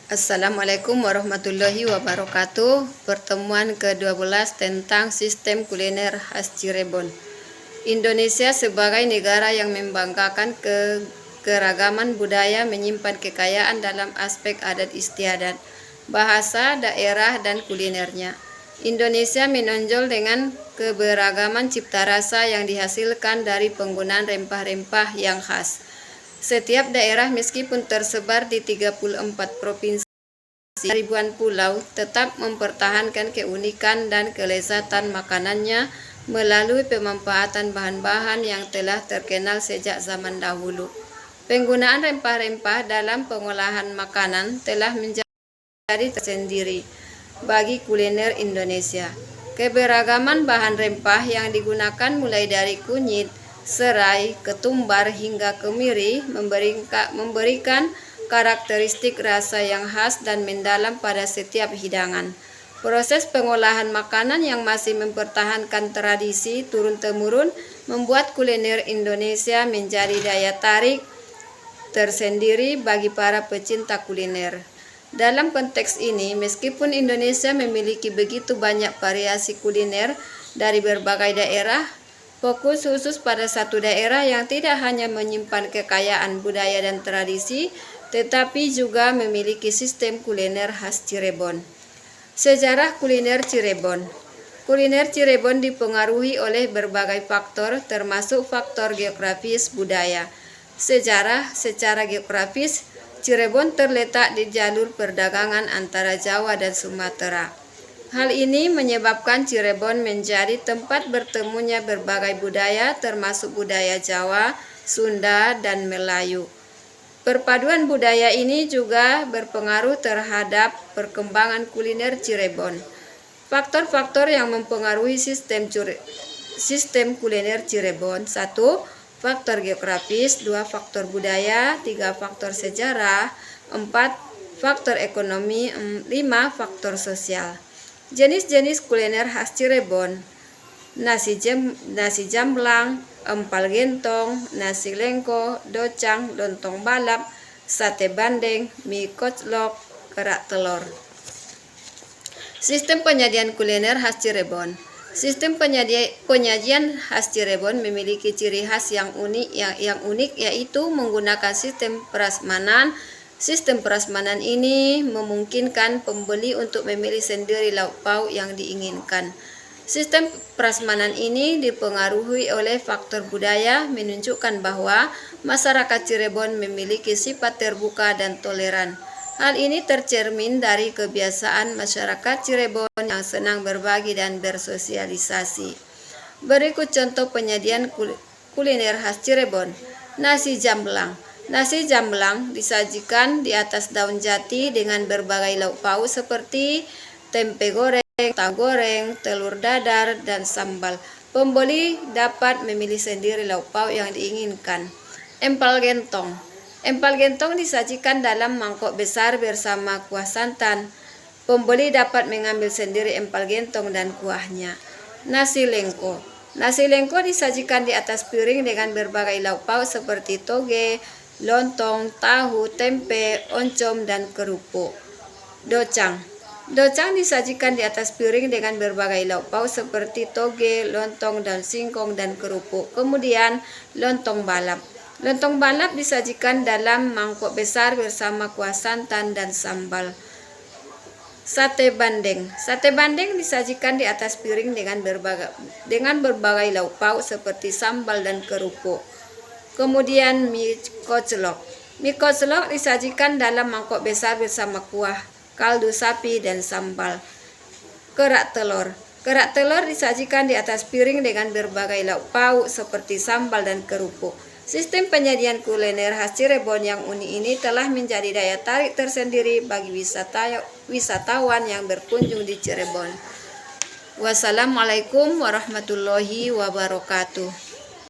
Assalamualaikum warahmatullahi wabarakatuh. Pertemuan ke-12 tentang sistem kuliner khas Cirebon. Indonesia sebagai negara yang membanggakan keragaman budaya menyimpan kekayaan dalam aspek adat istiadat, bahasa, daerah, dan kulinernya. Indonesia menonjol dengan keberagaman cipta rasa yang dihasilkan dari penggunaan rempah-rempah yang khas. Setiap daerah meskipun tersebar di 34 provinsi ribuan pulau tetap mempertahankan keunikan dan kelezatan makanannya melalui pemanfaatan bahan-bahan yang telah terkenal sejak zaman dahulu. Penggunaan rempah-rempah dalam pengolahan makanan telah menjadi tersendiri bagi kuliner Indonesia. Keberagaman bahan rempah yang digunakan mulai dari kunyit, serai, ketumbar hingga kemiri memberikan karakteristik rasa yang khas dan mendalam pada setiap hidangan. Proses pengolahan makanan yang masih mempertahankan tradisi turun-temurun membuat kuliner Indonesia menjadi daya tarik tersendiri bagi para pecinta kuliner. Dalam konteks ini, meskipun Indonesia memiliki begitu banyak variasi kuliner dari berbagai daerah, fokus khusus pada satu daerah yang tidak hanya menyimpan kekayaan budaya dan tradisi, tetapi juga memiliki sistem kuliner khas Cirebon. Sejarah kuliner Cirebon. Kuliner Cirebon dipengaruhi oleh berbagai faktor, termasuk faktor geografis budaya. Sejarah. Secara geografis, Cirebon terletak di jalur perdagangan antara Jawa dan Sumatera. Hal ini menyebabkan Cirebon menjadi tempat bertemunya berbagai budaya, termasuk budaya Jawa, Sunda, dan Melayu. Perpaduan budaya ini juga berpengaruh terhadap perkembangan kuliner Cirebon. Faktor-faktor yang mempengaruhi sistem kuliner Cirebon: 1. Faktor geografis, 2. Faktor budaya, 3. Faktor sejarah, 4. Faktor ekonomi, 5. Faktor sosial. Jenis-jenis kuliner khas Cirebon: nasi jamblang, empal gentong, nasi lengko, docang, lontong balap, sate bandeng, mie koclok, kerak telur. Sistem penyajian kuliner khas Cirebon. Sistem penyajian khas Cirebon memiliki ciri khas yang unik yaitu menggunakan sistem prasmanan. Sistem prasmanan ini memungkinkan pembeli untuk memilih sendiri lauk pauk yang diinginkan. Sistem prasmanan ini dipengaruhi oleh faktor budaya, menunjukkan bahwa masyarakat Cirebon memiliki sifat terbuka dan toleran. Hal ini tercermin dari kebiasaan masyarakat Cirebon yang senang berbagi dan bersosialisasi. Berikut contoh penyajian kuliner khas Cirebon. Nasi jamblang. Nasi jamblang disajikan di atas daun jati dengan berbagai lauk pauk seperti tempe goreng, tahu goreng, telur dadar, dan sambal. Pembeli dapat memilih sendiri lauk pauk yang diinginkan. Empal gentong. Empal gentong disajikan dalam mangkok besar bersama kuah santan. Pembeli dapat mengambil sendiri empal gentong dan kuahnya. Nasi lengko. Nasi lengko disajikan di atas piring dengan berbagai lauk pauk seperti toge, lontong, tahu, tempe, oncom, dan kerupuk. Docang. Docang disajikan di atas piring dengan berbagai lauk pauk seperti toge, lontong, daun singkong, dan kerupuk. Kemudian lontong balap. Lontong balap disajikan dalam mangkok besar bersama kuah santan dan sambal. Sate bandeng. Sate bandeng disajikan di atas piring dengan berbagai lauk pauk seperti sambal dan kerupuk. Kemudian mie koclok. Mie koclok disajikan dalam mangkok besar bersama kuah, kaldu sapi, dan sambal. Kerak telur. Kerak telur disajikan di atas piring dengan berbagai lauk pauk seperti sambal dan kerupuk. Sistem penyajian kuliner khas Cirebon yang unik ini telah menjadi daya tarik tersendiri bagi wisatawan yang berkunjung di Cirebon. Wassalamualaikum warahmatullahi wabarakatuh.